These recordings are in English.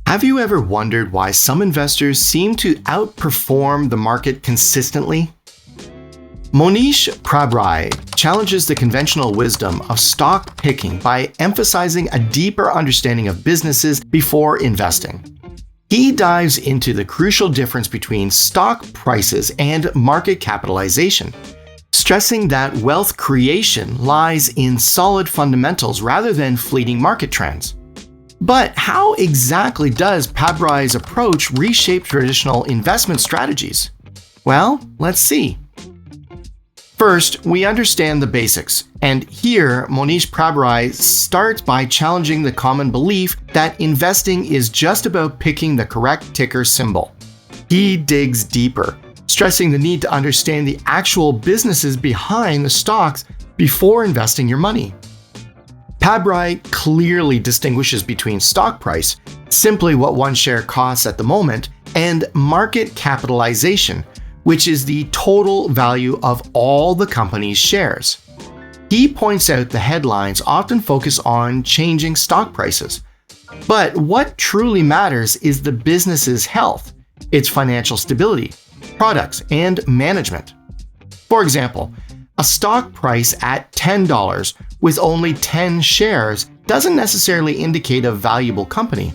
Have you ever wondered why some investors seem to outperform the market consistently? Mohnish Pabrai challenges the conventional wisdom of stock picking by emphasizing a deeper understanding of businesses before investing. He dives into the crucial difference between stock prices and market capitalization, stressing that wealth creation lies in solid fundamentals rather than fleeting market trends. But how exactly does Pabrai's approach reshape traditional investment strategies? Well, let's see. First, we understand the basics, and here Mohnish Pabrai starts by challenging the common belief that investing is just about picking the correct ticker symbol. He digs deeper, stressing the need to understand the actual businesses behind the stocks before investing your money. Pabrai clearly distinguishes between stock price, simply what one share costs at the moment, and market capitalization, which is the total value of all the company's shares. He points out the headlines often focus on changing stock prices. But what truly matters is the business's health, its financial stability, products, and management. For example, a stock price at $10 with only 10 shares doesn't necessarily indicate a valuable company.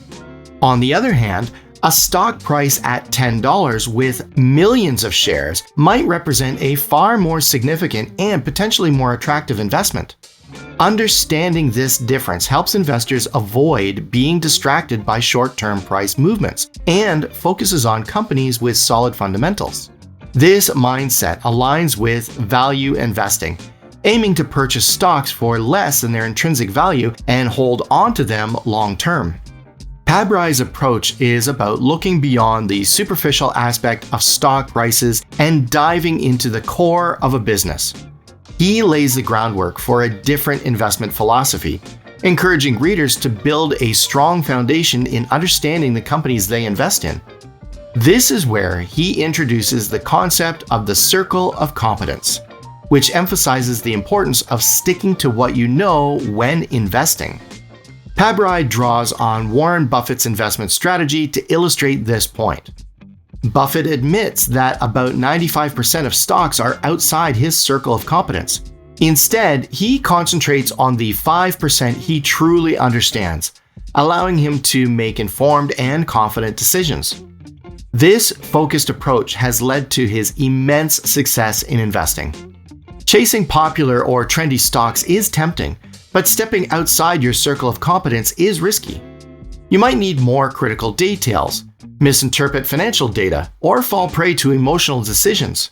On the other hand, a stock price at $10 with millions of shares might represent a far more significant and potentially more attractive investment. Understanding this difference helps investors avoid being distracted by short-term price movements and focuses on companies with solid fundamentals. This mindset aligns with value investing, aiming to purchase stocks for less than their intrinsic value and hold onto them long-term. Pabrai's approach is about looking beyond the superficial aspect of stock prices and diving into the core of a business. He lays the groundwork for a different investment philosophy, encouraging readers to build a strong foundation in understanding the companies they invest in. This is where he introduces the concept of the circle of competence, which emphasizes the importance of sticking to what you know when investing. Pabrai draws on Warren Buffett's investment strategy to illustrate this point. Buffett admits that about 95% of stocks are outside his circle of competence. Instead, he concentrates on the 5% he truly understands, allowing him to make informed and confident decisions. This focused approach has led to his immense success in investing. Chasing popular or trendy stocks is tempting, but stepping outside your circle of competence is risky. You might need more critical details, misinterpret financial data, or fall prey to emotional decisions.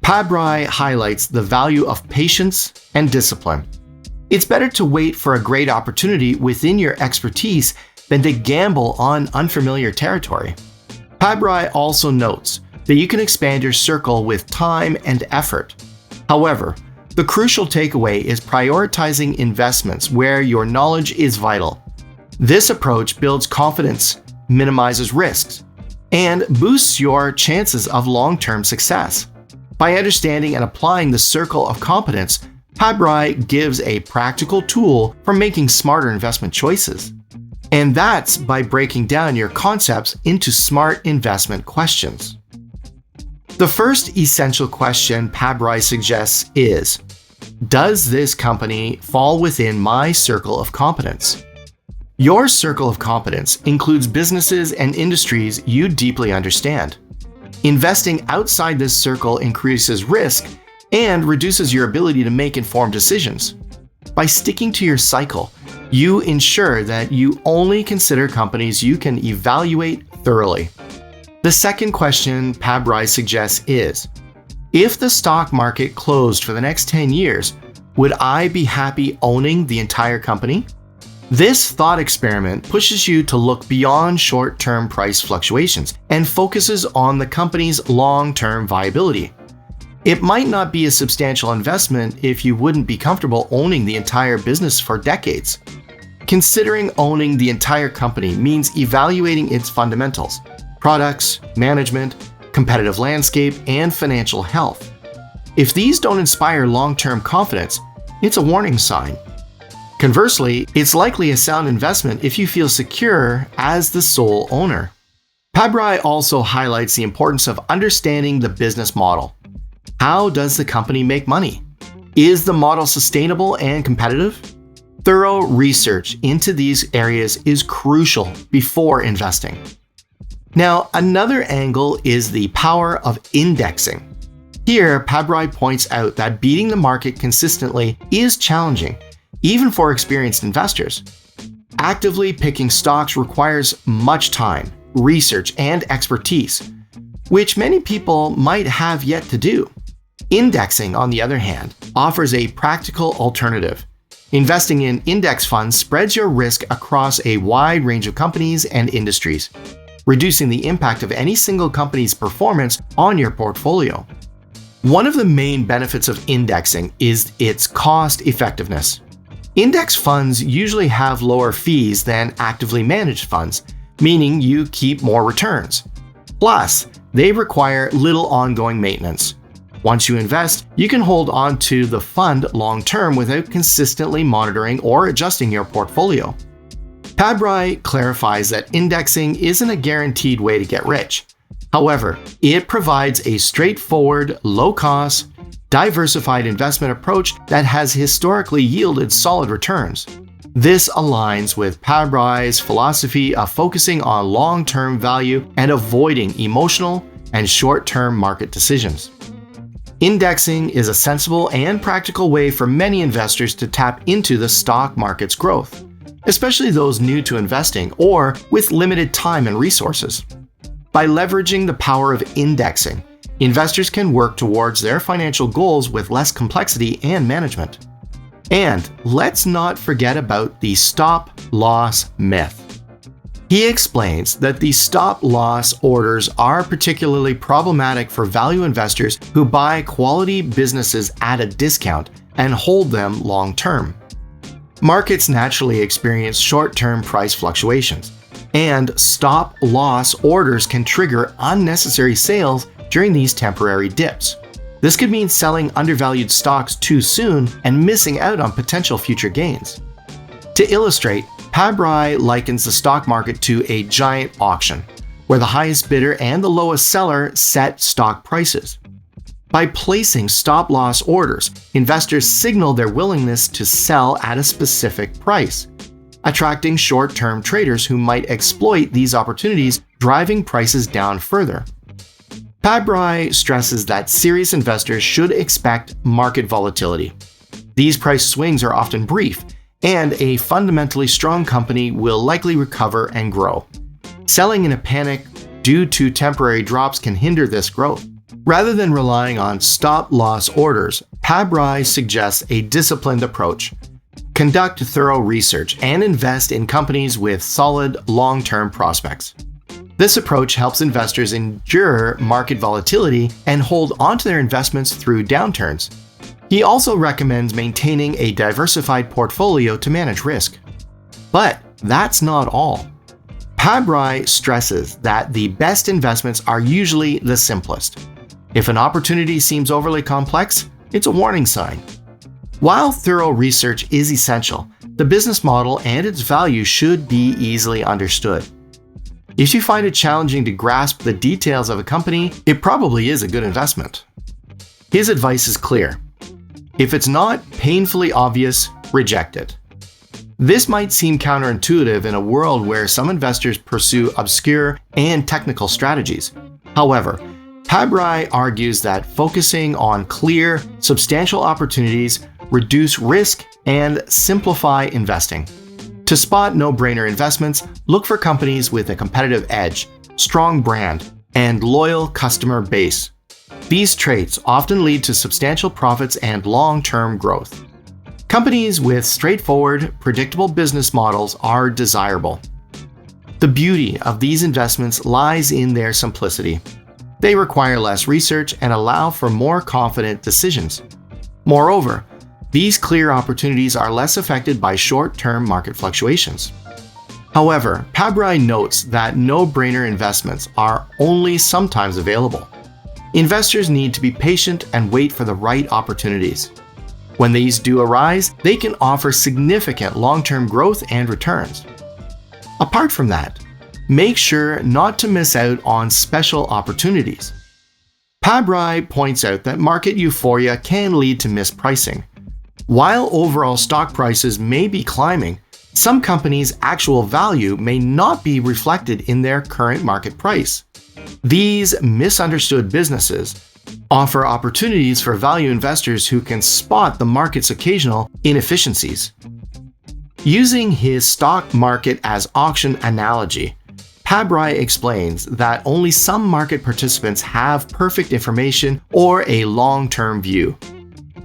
Pabrai highlights the value of patience and discipline. It's better to wait for a great opportunity within your expertise than to gamble on unfamiliar territory. Pabrai also notes that you can expand your circle with time and effort. However, the crucial takeaway is prioritizing investments where your knowledge is vital. This approach builds confidence, minimizes risks, and boosts your chances of long-term success. By understanding and applying the circle of competence, Pabrai gives a practical tool for making smarter investment choices. And that's by breaking down your concepts into smart investment questions. The first essential question Pabrai suggests is, does this company fall within my circle of competence? Your circle of competence includes businesses and industries you deeply understand. Investing outside this circle increases risk and reduces your ability to make informed decisions. By sticking to your cycle, you ensure that you only consider companies you can evaluate thoroughly. The second question Pabrai suggests is, if the stock market closed for the next 10 years, would I be happy owning the entire company? This thought experiment pushes you to look beyond short-term price fluctuations and focuses on the company's long-term viability. It might not be a substantial investment if you wouldn't be comfortable owning the entire business for decades. Considering owning the entire company means evaluating its fundamentals, products, management, competitive landscape, and financial health. If these don't inspire long-term confidence, it's a warning sign. Conversely, it's likely a sound investment if you feel secure as the sole owner. Pabrai also highlights the importance of understanding the business model. How does the company make money? Is the model sustainable and competitive? Thorough research into these areas is crucial before investing. Now, another angle is the power of indexing. Here, Pabrai points out that beating the market consistently is challenging, even for experienced investors. Actively picking stocks requires much time, research, and expertise, which many people might have yet to do. Indexing, on the other hand, offers a practical alternative. Investing in index funds spreads your risk across a wide range of companies and industries, reducing the impact of any single company's performance on your portfolio. One of the main benefits of indexing is its cost effectiveness. Index funds usually have lower fees than actively managed funds, meaning you keep more returns. Plus, they require little ongoing maintenance. Once you invest, you can hold on to the fund long-term without consistently monitoring or adjusting your portfolio. Pabrai clarifies that indexing isn't a guaranteed way to get rich. However, it provides a straightforward, low-cost, diversified investment approach that has historically yielded solid returns. This aligns with Pabrai's philosophy of focusing on long-term value and avoiding emotional and short-term market decisions. Indexing is a sensible and practical way for many investors to tap into the stock market's growth, especially those new to investing or with limited time and resources. By leveraging the power of indexing, investors can work towards their financial goals with less complexity and management. And let's not forget about the stop-loss myth. He explains that the stop-loss orders are particularly problematic for value investors who buy quality businesses at a discount and hold them long-term. Markets naturally experience short-term price fluctuations, and stop-loss orders can trigger unnecessary sales during these temporary dips. This could mean selling undervalued stocks too soon and missing out on potential future gains. To illustrate, Pabrai likens the stock market to a giant auction, where the highest bidder and the lowest seller set stock prices. By placing stop-loss orders, investors signal their willingness to sell at a specific price, attracting short-term traders who might exploit these opportunities, driving prices down further. Pabrai stresses that serious investors should expect market volatility. These price swings are often brief, and a fundamentally strong company will likely recover and grow. Selling in a panic due to temporary drops can hinder this growth. Rather than relying on stop-loss orders, Pabrai suggests a disciplined approach. Conduct thorough research and invest in companies with solid long-term prospects. This approach helps investors endure market volatility and hold onto their investments through downturns. He also recommends maintaining a diversified portfolio to manage risk. But that's not all. Pabrai stresses that the best investments are usually the simplest. If an opportunity seems overly complex, it's a warning sign. While thorough research is essential, the business model and its value should be easily understood. If you find it challenging to grasp the details of a company, it probably is a good investment. His advice is clear. If it's not painfully obvious, reject it. This might seem counterintuitive in a world where some investors pursue obscure and technical strategies. However, Pabrai argues that focusing on clear, substantial opportunities reduce risk and simplify investing. To spot no-brainer investments, look for companies with a competitive edge, strong brand, and loyal customer base. These traits often lead to substantial profits and long-term growth. Companies with straightforward, predictable business models are desirable. The beauty of these investments lies in their simplicity. They require less research and allow for more confident decisions. Moreover, these clear opportunities are less affected by short-term market fluctuations. However, Pabrai notes that no-brainer investments are only sometimes available. Investors need to be patient and wait for the right opportunities. When these do arise, they can offer significant long-term growth and returns. Apart from that, make sure not to miss out on special opportunities. Pabrai points out that market euphoria can lead to mispricing. While overall stock prices may be climbing, some companies' actual value may not be reflected in their current market price. These misunderstood businesses offer opportunities for value investors who can spot the market's occasional inefficiencies. Using his stock market as auction analogy, Pabrai explains that only some market participants have perfect information or a long-term view.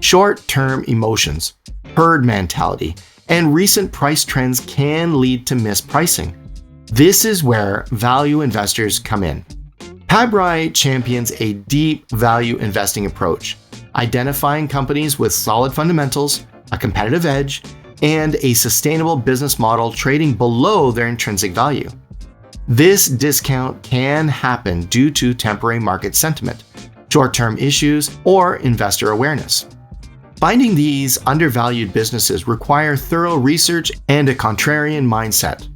Short-term emotions, herd mentality, and recent price trends can lead to mispricing. This is where value investors come in. Pabrai champions a deep value investing approach, identifying companies with solid fundamentals, a competitive edge, and a sustainable business model trading below their intrinsic value. This discount can happen due to temporary market sentiment, short-term issues, or investor awareness. Finding these undervalued businesses require thorough research and a contrarian mindset.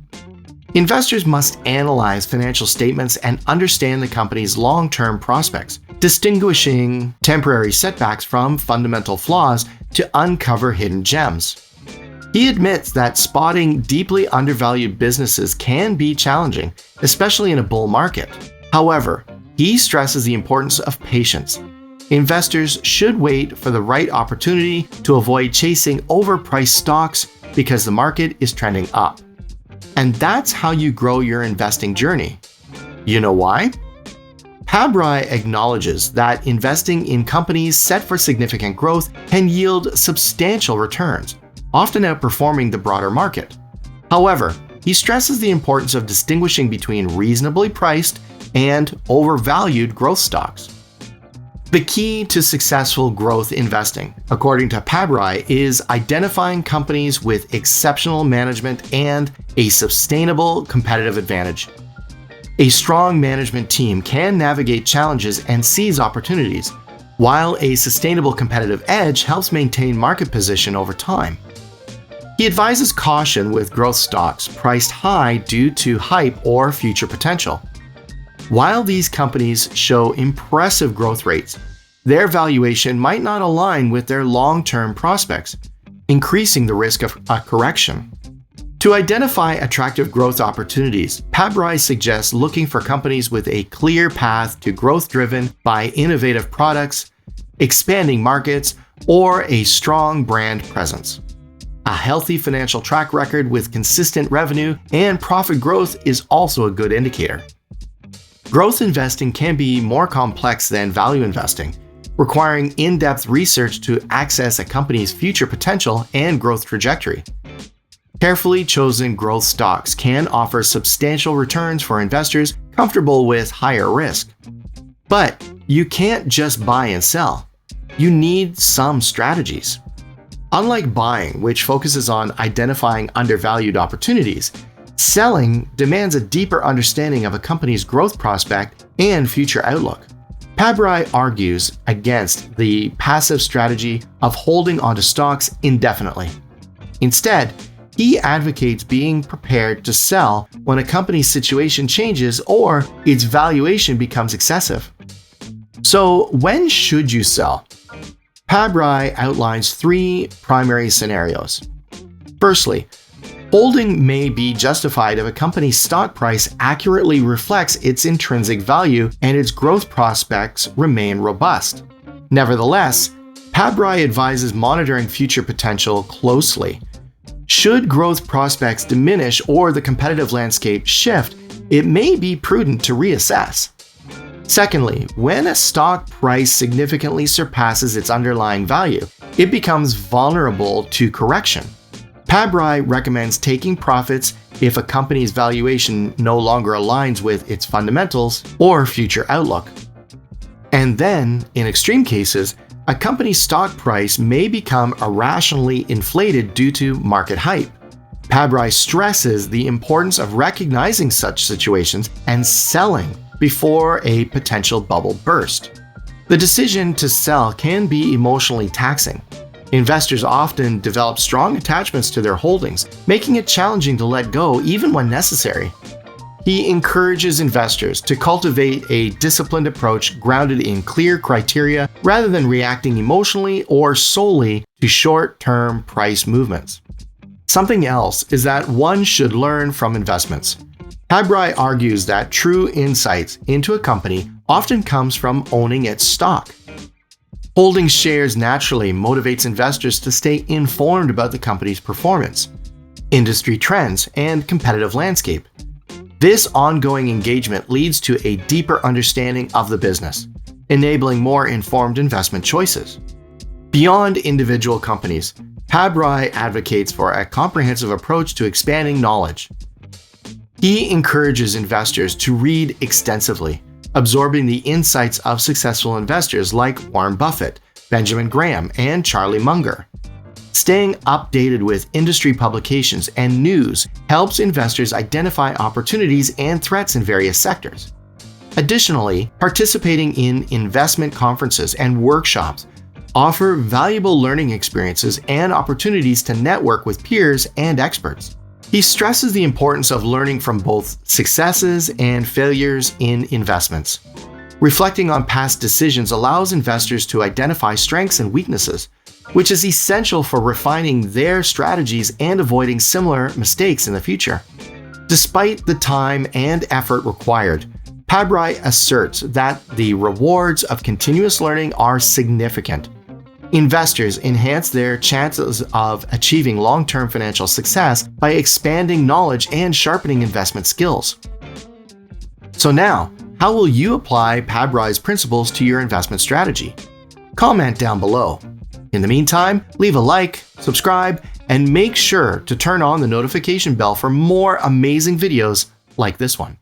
Investors must analyze financial statements and understand the company's long-term prospects, distinguishing temporary setbacks from fundamental flaws to uncover hidden gems. He admits that spotting deeply undervalued businesses can be challenging, especially in a bull market. However, he stresses the importance of patience. Investors should wait for the right opportunity to avoid chasing overpriced stocks because the market is trending up. And that's how you grow your investing journey. You know why? Pabrai acknowledges that investing in companies set for significant growth can yield substantial returns, often outperforming the broader market. However, he stresses the importance of distinguishing between reasonably priced and overvalued growth stocks. The key to successful growth investing, according to Pabrai, is identifying companies with exceptional management and a sustainable competitive advantage. A strong management team can navigate challenges and seize opportunities, while a sustainable competitive edge helps maintain market position over time. He advises caution with growth stocks priced high due to hype or future potential. While these companies show impressive growth rates, their valuation might not align with their long-term prospects, increasing the risk of a correction. To identify attractive growth opportunities, Pabrai suggests looking for companies with a clear path to growth driven by innovative products, expanding markets, or a strong brand presence. A healthy financial track record with consistent revenue and profit growth is also a good indicator. Growth investing can be more complex than value investing, requiring in-depth research to access a company's future potential and growth trajectory. Carefully chosen growth stocks can offer substantial returns for investors comfortable with higher risk. But you can't just buy and sell. You need some strategies. Unlike buying, which focuses on identifying undervalued opportunities, selling demands a deeper understanding of a company's growth prospect and future outlook. Pabrai argues against the passive strategy of holding onto stocks indefinitely. Instead, he advocates being prepared to sell when a company's situation changes or its valuation becomes excessive. So, when should you sell? Pabrai outlines three primary scenarios. Firstly, holding may be justified if a company's stock price accurately reflects its intrinsic value and its growth prospects remain robust. Nevertheless, Pabrai advises monitoring future potential closely. Should growth prospects diminish or the competitive landscape shift, it may be prudent to reassess. Secondly, when a stock price significantly surpasses its underlying value, it becomes vulnerable to correction. Pabrai recommends taking profits if a company's valuation no longer aligns with its fundamentals or future outlook. And then, in extreme cases, a company's stock price may become irrationally inflated due to market hype. Pabrai stresses the importance of recognizing such situations and selling before a potential bubble burst. The decision to sell can be emotionally taxing. Investors often develop strong attachments to their holdings, making it challenging to let go even when necessary. He encourages investors to cultivate a disciplined approach grounded in clear criteria rather than reacting emotionally or solely to short-term price movements. Something else is that one should learn from investments. Pabrai argues that true insights into a company often comes from owning its stock. Holding shares naturally motivates investors to stay informed about the company's performance, industry trends, and competitive landscape. This ongoing engagement leads to a deeper understanding of the business, enabling more informed investment choices. Beyond individual companies, Pabrai advocates for a comprehensive approach to expanding knowledge. He encourages investors to read extensively, absorbing the insights of successful investors like Warren Buffett, Benjamin Graham, and Charlie Munger. Staying updated with industry publications and news helps investors identify opportunities and threats in various sectors. Additionally, participating in investment conferences and workshops offer valuable learning experiences and opportunities to network with peers and experts. He stresses the importance of learning from both successes and failures in investments. Reflecting on past decisions allows investors to identify strengths and weaknesses, which is essential for refining their strategies and avoiding similar mistakes in the future. Despite the time and effort required, Pabrai asserts that the rewards of continuous learning are significant. Investors enhance their chances of achieving long-term financial success by expanding knowledge and sharpening investment skills. So now, how will you apply Pabrai's principles to your investment strategy? Comment down below. In the meantime, leave a like, subscribe, and make sure to turn on the notification bell for more amazing videos like this one.